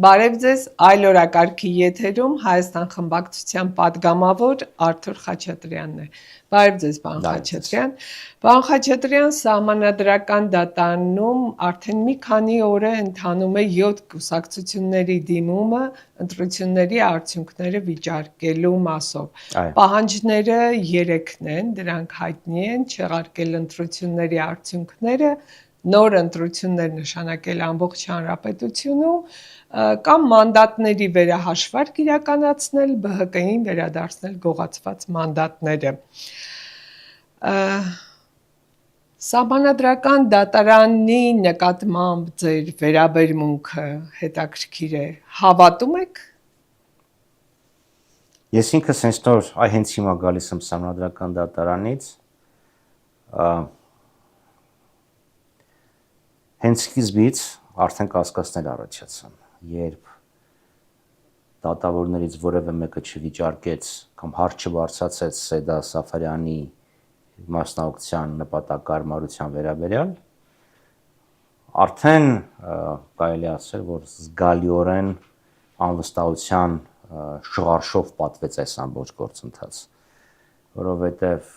Բարև ձեզ, այլ օրակարգի եթերում Հայաստան խմբակցության падգամավոր Արթուր Խաչատրյանն է։ Բարև ձեզ, պարոն Խաչատրյան։ Պարոն Խաչատրյան, Սահմանադրական դատարանում արդեն մի քանի օր է ընթանում է 7 կուսակցությունների դիմումը ընտրությունների արդյունքները վիճարկելու մասով։ Պահանջները 3-ն են, դրանք հայտնի են, չեղարկել ընտրությունների արդյունքները, նոր ընտրություններ նշանակել ամբողջ հանրապետությունում կամ մանդատների վերահաշվարկ իրականացնել, ԲՀԿ-ին վերադարձնել գողացված մանդատները։ Սահմանադրական դատարանի նկատմամբ ձեր վերաբերմունքը հետաքրքիր է, հավատում եք։ Ես ինքս հենց հիմա գալիս եմ Սահմանադրական դատարանից, հենց սկիզբից արդեն կասկածներ առաջացան, երբ դատավորներից որևէ մեկը չվիճարկեց կամ հարց չբարձրացրեց Սեդա Սաֆարյանի մասնագիտության նպատակարարության վերաբերյալ, արդեն կարելի ասել, որ զգալիորեն անվստահության շղարշով պատվեց այս ամբողջ գործընթացը, որովհետև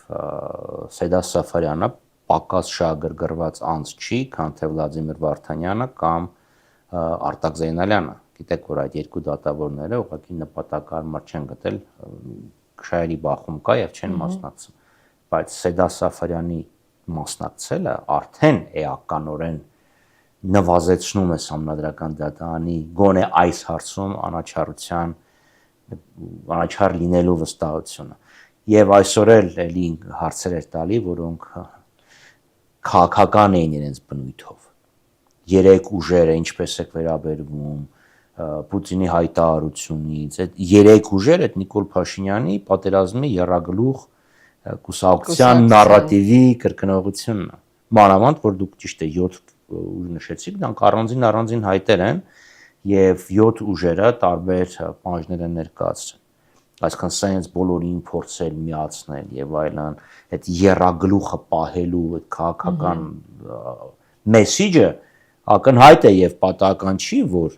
Սեդա Սաֆարյանը պակաս շահագրգռված անձ չի, քան թե Վլադիմիր Վարդանյանը կամ Արտակ Զեյնալյանը։ Գիտեք, որ այդ երկու դատավորները ուղղակի նպատակարար չեն գտել, շահերի բախում կա եւ չեն մասնակցում, բայց Սեդա Սաֆարյանի մասնակցելը արդեն էականորեն նվազեցնում է Սահմանադրական դատարանի գոնե այս հարցում անաչառ լինելու վստահությունը։ Եվ այսօր էլի հարցեր էր տալի, որոնք քաղաքական էին իրենց բնույթով։ Երեք ուժերը ինչպես է վերաբերվում Պուտինի հայտարարությունից, այդ երեք ուժերը այդ Նիկոլ Փաշինյանի պատերազմի եռագլուխ կուսակցության նարատիվի կրկնողությունն է։ Մանավանդ որ դուք ճիշտ է 7 ուժ նշեցիք, դրանք առանձին հայտեր են եւ 7 ուժերը տարբեր պահանջներ են ներկայացրել։ Այսինքն սենց բոլորին փորձել միացնել եւ այլն, այդ եռագլուխը պահելու այդ քաղաքական մեսիջը ակնհայտ է եւ պատահական չի, որ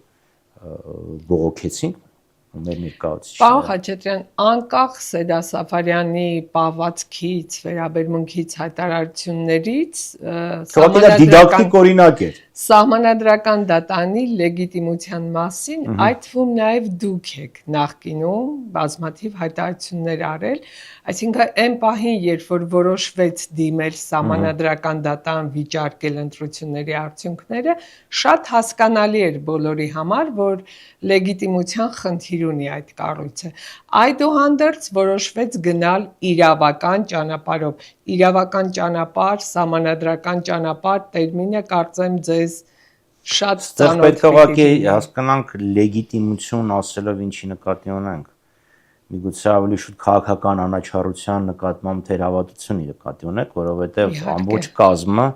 բողոքեցինք մեր ներկայացուցիչները։ Պարոն Խաչատրյան, անկախ Սեդա Սաֆարյանի պահվածքից, վերաբերմունքից, հայտարարություններից, դիդակտիկ օրինակ էր։ Սահմանադրական դատարանի լեգիտիմության մասին, այդ թվում նաև դուք եք նախկինում բազմաթիվ հայտարարություններ արել, այսինքն այն պահին, երբ որ որոշվեց դիմել Սահմանադրական դատարան վիճարկել ընտրությունների արդյունքները, շատ հասկանալի էր բոլորի համար, որ լեգիտիմության խնդիր ունի այդ կառույցը։ Այդուհանդերձ որոշվեց գնալ իրավական ճանապարհով։ Իրավական ճանապարհ, սահմանադրական ճանապարհ տերմինը կարծեմ ձեզ շատ ծանոթ է։ Պետք է ուղղակի հասկանանք լեգիտիմություն ասելով ինչի նկատի ունենք։ Միգուցե ավելի շուտ քաղաքական անաչառության նկատմամբ թերավատությունի նկատի ունեք, որովհետև ամբողջ կազմը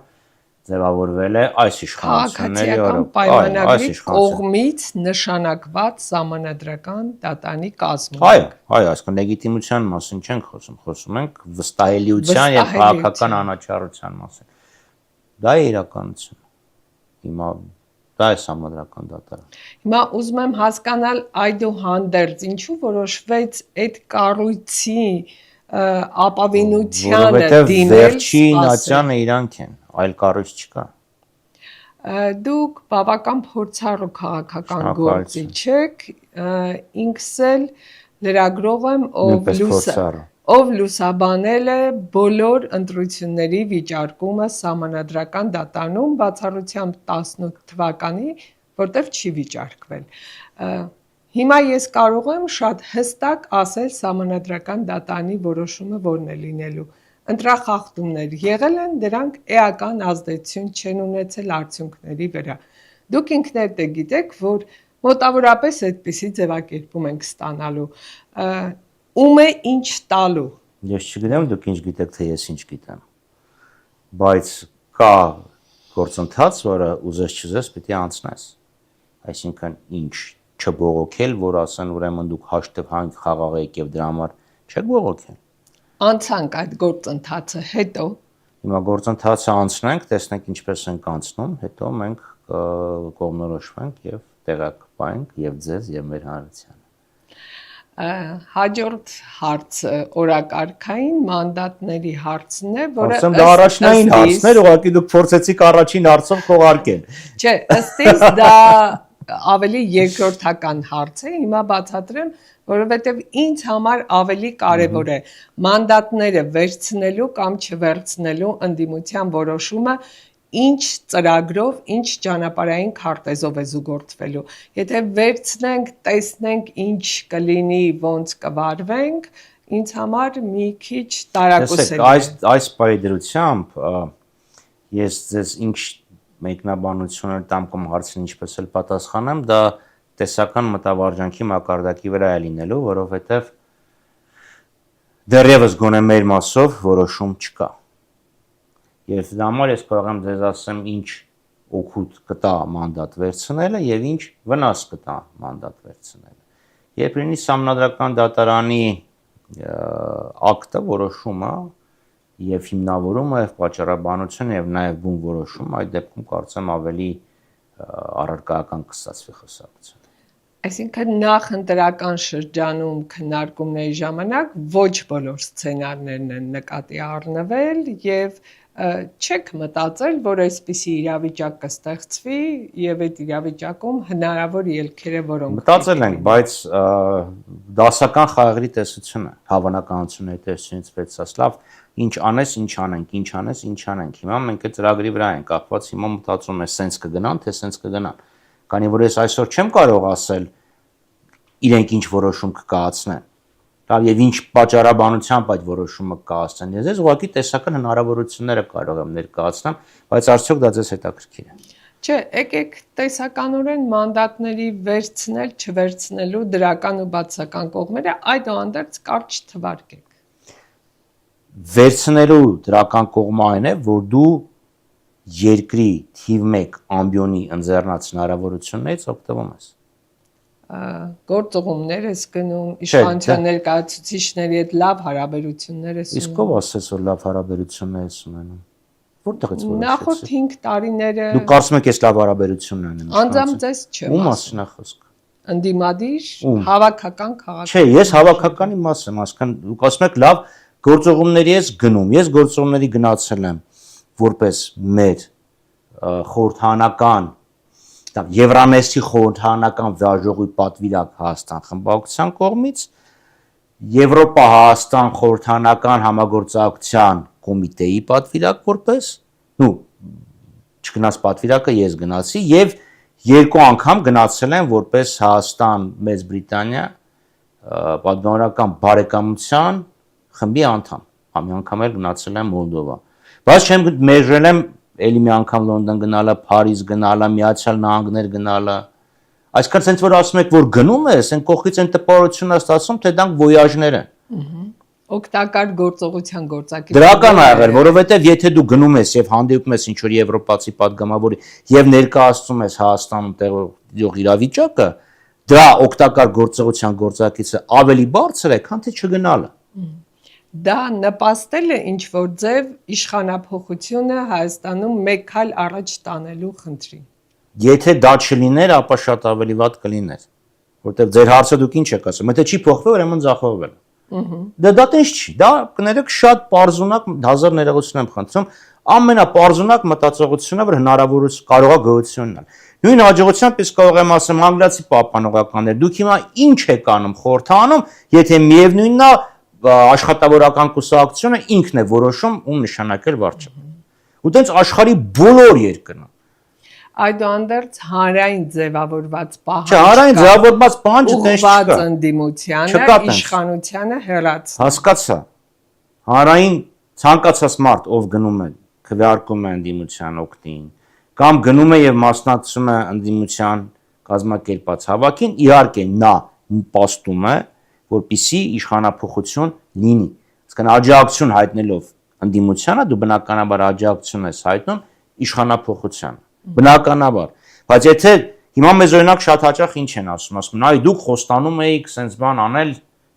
ձևավորվել է այս իշխանությունների օրոք պայմանագրի կողմից նշանակված Սահմանադրական դատարանի կազմում։ Այո, այսինքն լեգիտիմության մասին չենք խոսում, խոսում ենք վստահելիության եւ քաղաքական անաչառության մասին։ Դա է իրականություն։ Հիմա դա է Սահմանադրական դատարանը։ Հիմա ուզում եմ հասկանալ այդուհանդերձ ինչու որոշվեց այդ կառույցի ապավինությանը դիմել։ Վերջին ատյանը իրանք են, այլ կառույց չկա։ Դուք բավական փորձառու քաղաքական գործիչ եք, ինքս էլ լրագրող եմ, ով լուսաբանել է բոլոր ընտրությունների վիճարկումը Սահմանադրական դատարանում, բացառությամբ 18 թվականի, որտեղ չի վիճարկվել։ Հիմա ես կարող եմ շատ հստակ ասել Սահմանադրական դատարանի որոշումը որն է լինելու։ Ընտրախախտումներ եղել են, դրանք էական ազդեցություն չեն ունեցել արդյունքների վրա։ Դուք ինքներդ գիտեք, որ մոտավորապես այդպիսի ձևակերպում ենք ստանալու։ Ում է ինչ տալու։ Ես չգիտեմ, դուք ինչ գիտեք, թե ես ինչ գիտեմ։ Բայց կա գործընթաց, որը ուզես չուզես պիտի անցնես։ Այսինքն ինչ չբողոքել, որ ասեն ուրեմն դուք հաշտվանք խաղաղեք եւ դրա համար չեք բողոքել։ Անցանք այդ գործընթացը, հետո հիմա գործընթացը անցնենք, տեսնենք ինչպես ենք անցնում, հետո մենք կողմնորոշվենք եւ տեղակ պայենք եւ ձեզ եւ մեր հանրությանը։ Հաջորդ հարցը օրակարգային մանդատների հարցն է, որը ասեմ դա առաջնային հարցն էր, ուղղակի դուք փորձեցիք առաջին հարցով քողարկել։ Չէ, ըստ իս դա ավելի երկրորդական հարց է, հիմա բացատրեմ, որովհետև ինձ համար ավելի կարևոր է մանդատները վերցնելու կամ չվերցնելու ընդդիմության որոշումը ինչ ծրագրով, ինչ ճանապարհային քարտեզով է զուգորդվելու։ Եթե վերցնենք, տեսնենք ինչ կլինի, ոնց կվարվենք, ինձ համար մի քիչ տարակուսելի է։ Այս պայդրությամբ ես ձեզ ինչ մեկնաբանություններ տամ կամ հարցին ինչպես էլ պատասխանեմ, դա տեսական մտավարժանքի մակարդակի վրա է լինելու, որովհետև դեռևս գոնե մեր մասով որոշում չկա։ Եվ դա համար ես կարող եմ ձեզ ասեմ ինչ օգուտ կտա մանդատ վերցնելը եւ ինչ վնաս կտա մանդատ վերցնելը։ Երբ լինի սահմանադրական դատարանի ակտը, որոշումը եւ հիմնավորումը եւ պատճառաբանությունը եւ նաեւ բուն որոշումը, այդ դեպքում կարծեմ ավելի առարկայական կստացվի խոսակցությունը։ Այսինքն նախընտրական շրջանում քննարկումների ժամանակ ոչ բոլոր սցենարներն են նկատի առնվել եւ չեք մտածել, որ այսպիսի իրավիճակ կստեղծվի եւ այդ իրավիճակում հնարավոր ելքերը որոնք մտածել ենք, բայց դասական խաղերի տեսությունը, հավանականությունների տեսությունից վերցած լավ, ինչ անես, ինչ անենք, ինչ անես, ինչ անենք։ Հիմա մենք այդ ծրագրի վրա ենք կախված, հիմա մտածում ես սենց կգնան, թե սենց կգնան։ Քանի որ ես այսօր չեմ կարող ասել իրենք ինչ որոշում կկայացնեն։ Լավ, եւ ինչ պատճառաբանությամբ այդ որոշումը կկայացնեն։ Ես ուղղակի տեսական հնարավորությունները կարող եմ ներկայացնեմ, բայց արդյոք դա ձեզ հետաքրքիր է։ Չէ, եկեք տեսականորեն մանդատների վերցնել, չվերցնելու դրական ու բացական կողմերը այդուհանդերձ կարճ թվարկեք։ Վերցնելու դրական կողմը այն է, որ դու երկրի թիվ 1 ամբիոնի ընձեռնած հնարավորություններից օգտվում ես։ Գործողումներ ես գնում, իշխանության ներկայացուցիչների հետ լավ հարաբերություններ ես ունենում։ Իսկ ով ասես որ լավ հարաբերություններ ես ունենում։ Որտեղից որոշեցիք։ Նախորդ 5 տարիները Դու կարծում ես լավ հարաբերություններ ունեմ։ Անձամբ ձեզ չեմ Ում մասին է խոսքը։ Ընդդիմադիր, հավաքական քաղաք։ Չէ, ես հավաքականի մաս եմ, ասկան դուք ասում եք լավ գործողումների ես գնում։ Ես գործողումների գնացել եմ որպես մեր խորհրդանական Եվրանեստի խորհրդանական վիայժողի պատվիրակ Հայաստան խմբակցության կողմից Եվրոպա-Հայաստան խորհրդանական համագործակցության կոմիտեի պատվիրակ որպես չգնաց պատվիրակը ես գնացի եւ երկու անգամ գնացել եմ որպես Հայաստան Մեծ Բրիտանիա պատգամավորական բարեկամության խմբի անդամ մի անգամ էլ գնացել եմ Մոլդովա բայց չեմ մերժել եմ Էլի մի անգամ Լոնդոն գնալը, Փարիզ գնալը, Միացյալ Նահանգներ գնալը։ Այսքան sense որ ասում եք, որ գնում ես, այն կողքից այն տպավորությունն է ստացվում, թե դրանք վոյաժներ են։ Օգտակար գործողության գործակիցներ։ Դրական ա եղել, որովհետև եթե դու գնում ես եւ հանդիպում ես ինչ-որ եվրոպացի падգամավորի եւ ներկայացնում ես Հայաստանում տեղող իրավիճակը, դրա օգտակար գործողության գործակիցը ավելի բարձր է, քան թե չգնալը։ Դա նպաստել է ինչ որ ձև իշխանափոխությունը Հայաստանում մեկ քայլ առաջ տանելու խնդրին։ Եթե դա չլիներ, ապա շատ ավելի վատ կլիներ, որտեղ ձեր հարցը դուք ինչ եք ասում, եթե չի փոխվել, ուրեմն ձախողվել է։ Դա տես չի, դա կներեք շատ պարզունակ հազար ներողություն եմ խնդրում, ամենապարզունակ մտածողությունը, որ հնարավորություն կարող է գոյություն ունենալ։ Նույն հաջողությամբ ես կարող եմ ասեմ անգլիացի պահպանողականներ, դուք հիմա ինչ եք անում խորհրդանում, եթե միևնույնն է աշխատավորական կուսակցությունը ինքն է որոշում ում նշանակել վարչապետ։ Ու տենց աշխարհի բոլոր երկրներում։ Այդուհանդերձ հանրային ձևավորված պահանջ։ Չէ, հանրային ձևավորված պահանջը տենց չկա։ Ուղղված ընդդիմությանը, իշխանությանը հեռացնել։ Հասկացա։ Հանրային ցանկացած մարդ, ով գնում է, քվեարկում է ընդդիմության օգտին, կամ գնում է եւ մասնակցում է ընդդիմության կազմակերպած հավաքին, իհարկե նա պաստում է որպիսի իշխանափոխություն լինի։ Իսկական աջակցություն հայտնելով ընդդիմությանը դու բնականաբար աջակցություն ես հայտնում իշխանափոխությանը։ Բնականաբար։ Բայց եթե հիմա մեզ օրինակ շատ հաճախ ինչ են ասում, այ դուք խոստանում եք սենց բան անել,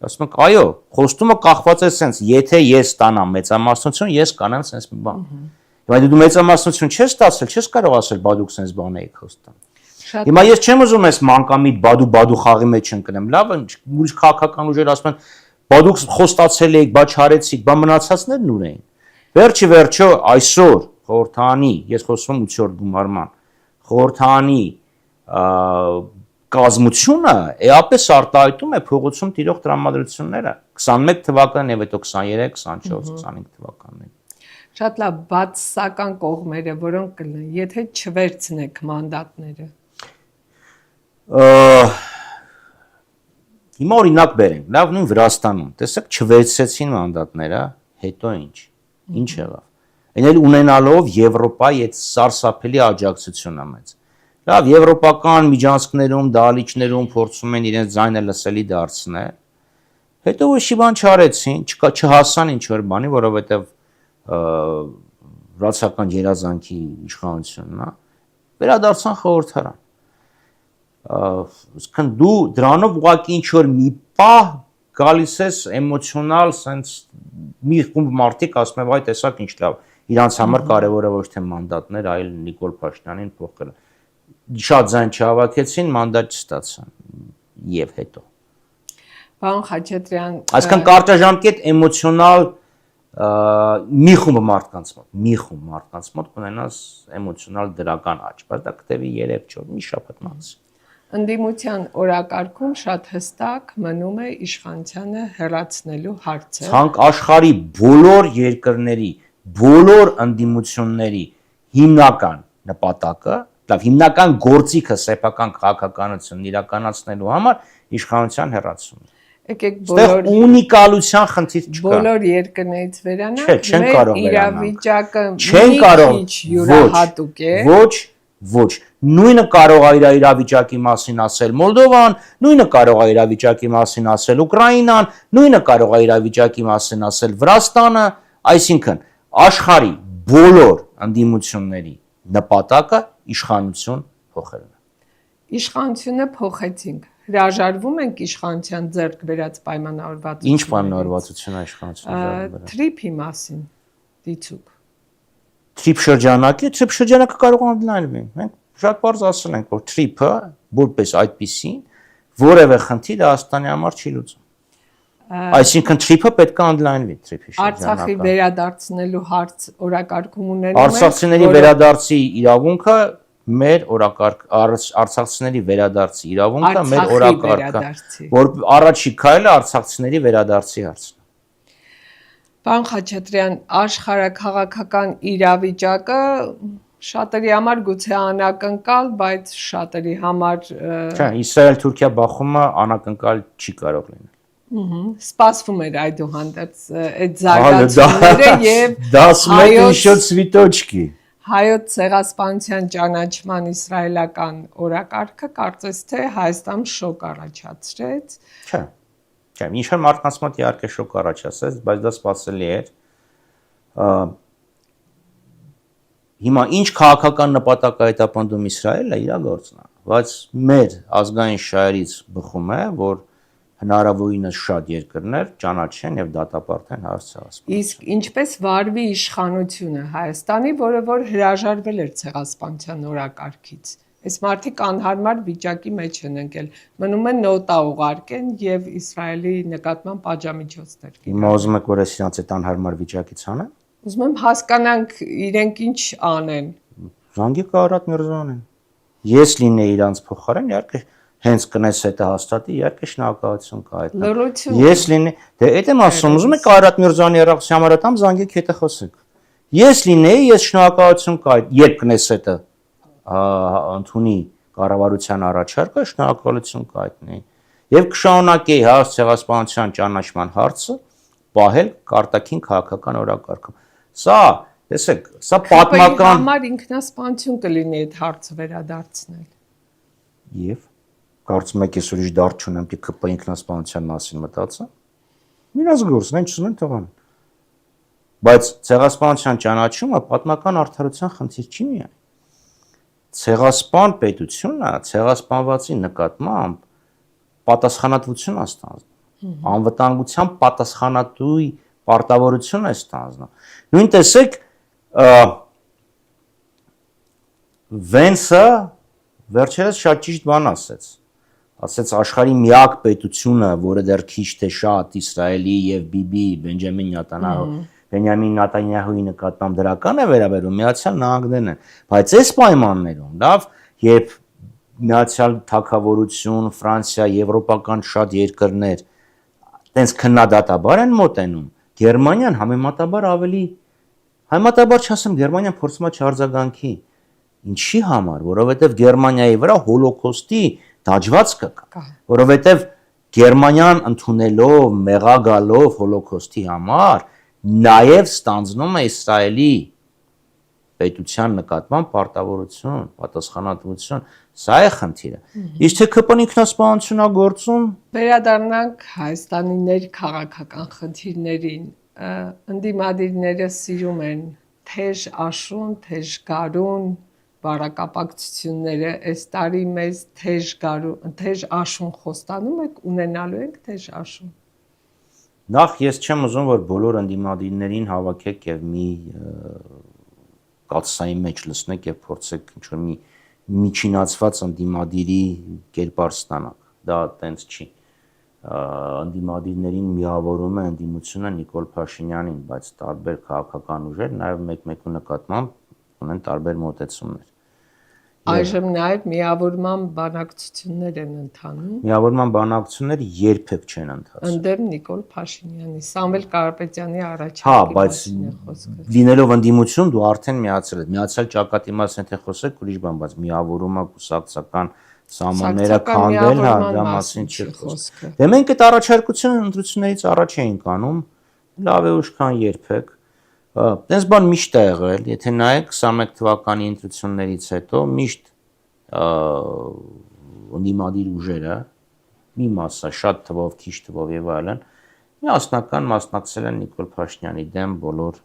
ասում եք այո, խոստումը կախված է սենց, եթե ես ստանամ մեծամասնություն, ես կանեմ սենց մի բան։ Բայց դու մեծամասնություն չես ստացել, չես կարող ասել, բա դուք սենց բան եք խոստանում։ Հիմա ես չեմ ուզում այս մանկամիտ բադու խաղի մեջ ընկնեմ, լավ, ուրիշ քաղաքական ուժեր ասում են, բա դուք խոստացել եք, բա չարեցիք, բա մնացածներն ուր էին։ Վերջի վերջո այսօր խորհրդանի, ես խոսում եմ 8-րդ գումարման, խորհրդանի կազմությունը էապես արտահայտում է փողոցում տիրող տրամադրությունները 21 թվականն եւ հետո 23, 24, 25 թվականներին։ Շատ լավ, բացասական կողմերը, որոնք կլինեն, եթե չվերցնեք մանդատները։ Հիմա օրինակ բերենք, լավ նույն Վրաստանում, տեսեք, չվերցրեցին մանդատները, հետո ինչ եղավ։ Այն էլ ունենալով Եվրոպայի այդ սարսափելի աջակցությունը մեծ։ Լավ, եվրոպական միջանցքներում, դահլիճներում փորձում են իրենց ձայնը լսելի դարձնել։ Հետո ոչի բան չարեցին, չհասան ինչ որ բանի, որովհետև վրացական երազանքի իշխանությունն է, վերադարձան խորհրդարան։ Իսկն դու դրանով ուղղակի ինչ որ մի պահ գալիս ես էմոցիոնալ, sense մի խումբ մարդիկ ասում են, այ տեսակ ինչ լավ, իրանց համար կարևորը ոչ թե մանդատներ, այլ Նիկոլ Փաշինյանին փոխելը։ Շատ ձայն չհավաքեցին, մանդատ չստացան եւ հետո։ Պարոն Խաչատրյան, այսինքն կարճաժամկետ էմոցիոնալ մի խումբ մարդկանց մոտ կունենաս էմոցիոնալ դրական աճ, բայց դա կտևի 3-4 մի շաբաթ մաքսիմում։ Ընդդիմության օրակարգում շատ հստակ մնում է իշխանությանը հեռացնելու հարցը։ Ցանկ աշխարհի բոլոր երկրների, բոլոր ընդդիմությունների հիմնական նպատակը, լավ, հիմնական գործիքը սեփական քաղաքականությունն իրականացնելու համար իշխանության հեռացումն է։ Եկեք բոլոր ունիկալության խնդիր չկա։ Բոլոր երկրներից վերանանք, չեն կարող իրավիճակը չեն կարող յուրահատուկ է։ Ոչ, նույնը կարող է իր իրավիճակի մասին ասել Մոլդովան, նույնը կարող է իրավիճակի մասին ասել Ուկրաինան, նույնը կարող է իրավիճակի մասին ասել Վրաստանը, այսինքն աշխարհի բոլոր ընդդիմությունների նպատակը իշխանություն փոխելն է։ Իշխանությունը փոխեցինք։ Հրաժարվում ենք իշխանության ձեռք բերած պայմանավորվածություններից։ Ինչ պայմանավորվածություն է իշխանությունը ձեռք բերել։ Թրիփի մասին դիցուկ։ Թրիփ շրջանակը կարող է ընդլայնվի։ Մենք շատ բարձ ասել ենք, որ թրիփը որպես այդպեսին որևէ խնդիր Հայաստանի համար չի լուծում։ Այսինքն թրիփը պետք է ընդլայնվի թրիփի շրջանակը։ Արցախի վերադարձնելու հարց օրակարգում ունենում ենք։ Արցախցիների վերադարձի իրավունքը մեր արցախցիների վերադարձի իրավունքը մեր օրակարգը, որ առաջի քայլը արցախցիների վերադարձի հարցն է։ Պարոն Խաչատրյան, աշխարհաքաղաքական իրավիճակը շատերի համար գուցե անակնկալ, բայց շատերի համար Չէ, Իսրայել-Թուրքիա բախումը անակնկալ չի կարող լինել։ Սպասվում էր այդուհանդերձ այդ զարգացումները եւ Հայոց ցեղասպանության ճանաչման իսրայելական օրակարգը կարծես թե Հայաստան շոկ առաջացրեց։ Չէ, ինչ որ մարդկանց մոտ իհարկե շոկ առաջացրեց, բայց դա սպասելի էր։ Հիմա ինչ քաղաքական նպատակ է հետապնդում Իսրայելը, իր գործն է, բայց մեր ազգային շահերից բխում է, որ հնարավորինս շատ երկրներ ճանաչեն եւ դատապարտեն Հայոց ցեղասպանությունը։ Իսկ ինչպես վարվի իշխանությունը Հայաստանի, որը որ հրաժարվել էր ցեղասպանության օրակարգից։ Այս մարդիկ անհարմար վիճակի մեջ են ընկել, մնում է նոտա ուղարկեն եւ Իսրայելի նկատմամբ պատժամիջոցներ։ Հիմա ուզում եք որ ես իրանց այդ անհարմար վիճակից անեմ։ Ուզում եմ հասկանանք իրենք ինչ անեն։ Զանգի Կարատ Միրզոյանին։ Ես լինեի իրանց փոխարեն, իհարկե հենց Կնեսետը հաստատի, իհարկե շնորհակալություն կհայտնեմ։ Ես լինեի, դե այդ եմ ասում, ուզում եք Կարատ Միրզոյանի երախսի համար ատամ զանգեք հետը խոսենք։ Ես լինեի, ես շնորհակալություն կհայտնեմ, երբ Կնեսետը ընդունի կառավարության առաջարկը, շնորհակալություն կհայտնեի։ Եվ կշարունակեի Հայոց ցեղասպանության ճանաչման հարցը պահել կարտաքին քաղաքական օրակարգում։ Սա, տեսեք, սա պատմական համար ինքնասպանություն կլինի այդ հարցը վերադարձնել։ Եվ կարծում եք ես ուրիշ դարձ չունեմ, թե ԿՊ ինքնասպանության մասին մտածեմ։ Մինաս գործն են չունեն թողան։ Բայց ցեղասպանության ճանաչումը պատմական արդարության խնդիր չի միայն։ Ցեղասպան պետությունը ցեղասպանվածի նկատմամբ պատասխանատվություն է ստանձնում։ Անվտանգության պատասխանատուի պարտավորություն է ստանձնում։ Նույն տեսեք Վենսը վերջերս շատ ճիշտ բան ասեց։ Ասեց աշխարհի միակ պետությունը, որը դեռ քիչ թե շատ Իսրայելի եւ Բենյամին Նետանյահուի նկատմամբ դրական է վերաբերում, Միացյալ Նահանգներն են, բայց այս պայմաններում, լավ, երբ Միացյալ Թագավորություն, Ֆրանսիա, եվրոպական շատ երկրներ տենց քննադատաբար են մոտենում, Գերմանիան համեմատաբար չասեմ, Գերմանիան փորձում է չարձագանքի։ Ինչի համար, որովհետև Գերմանիայի վրա հոլոկոստի դաջվածքը կա, որովհետև Գերմանիան ընդունելով, մեղագալով հոլոկոստի համար, նաև ստանձնում է Իսրայելի պետության նկատմամբ պարտավորություն, պատասխանատվություն, սա է խնդիրը։ Իսկ թե ԿՊ-ն ինքնասպանություն է գործում, վերադառնանք Հայաստանի ներքաղաքական խնդիրներին, ընդդիմադիրները սիրում են թեժ աշուն, թեժ գարուն, բարակապակցությունները, այս տարի մեզ թեժ աշուն խոստանում եք, ունենալու ենք թեժ աշուն։ Նախ ես չեմ ուզում, որ բոլոր ընդդիմադիրներին հավաքեք եւ մի կաթսայի մեջ լցնեք եւ փորձեք ինչ-որ մի միջինացված ընդդիմադիրի կերպար ստանաք։ Դա տենց չի։ Ընդդիմադիրներին միավորում է ընդդիմությունը Նիկոլ Փաշինյանին, բայց տարբեր քաղաքական ուժեր նաեւ մեկ-մեկու նկատմամբ ունեն տարբեր մոտեցումներ։ Այժմ նաև միավորման բանակցություններ են ընթանում։ Միավորման բանակցությունները երբեք չեն ընթացել։ Ընդդեմ Նիկոլ Փաշինյանի, Սամվել Կարապետյանի առաջարկի Հա, բայց լինելով ընդդիմություն դու արդեն միացել ես։ Միացյալ ճակատի մասին թե խոսեք ուրիշ բան, բայց միավորումը կուսակցական սահմանները քանդել, հա, դա մասին չի խոսքը։ Դե մենք այդ առաջարկությունը ընտրություններից առաջ էինք անում, լավ է ուշ քան երբեք։ Տես բան միշտ է եղել, եթե նայեք 21 թվականի ընտրություններից հետո միշտ ընդդիմադիր ուժերը մի մասը շատ թվով, քիչ թվով եւ այլն միասնական մասնակցել են Նիկոլ Փաշինյանի դեմ բոլոր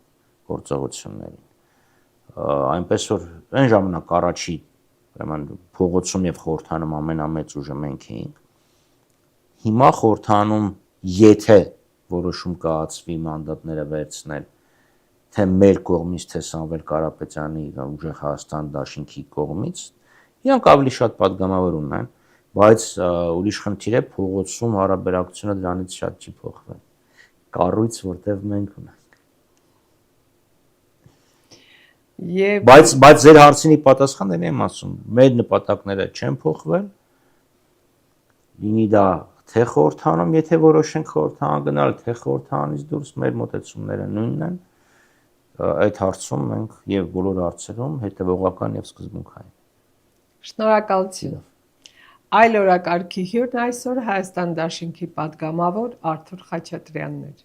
գործողություններին։ Այնպես որ այն ժամանակ առաջի ուրեմն փողոցում եւ խորհրդանում ամենամեծ ուժը մենք էինք։ Հիմա խորհրդանում եթե որոշում կայացվի մանդատները վերցնել թե մեր կողմից, թե Սամվել Կարապետյանի ուժեղ Հայաստան դաշինքի կողմից, իրանք ավելի շատ падգամավոր ունեն, բայց ուրիշ խնդիր է փողոցում հարաբերակցությունը դրանից շատ չի փոխվել։ Կառույց, որտեղ մենք ունենք։ Բայց ձեր հարցինի պատասխանն եմ ասում, մեր նպատակները չեն փոխվել։ Լինի դա թե խորհրդանում, եթե որոշենք խորհրդան գնալ, թե խորհրդանից դուրս մեր մոտեցումները նույնն են։ Այդ հարցում մենք եւ բոլոր հարցերում հետեւողական եւ սկզբունքային։ Շնորհակալություն։ Այլ օրակարգի հյուրն այսօր Հայաստան դաշինքի падգամավոր Արթուր Խաչատրյանն էր։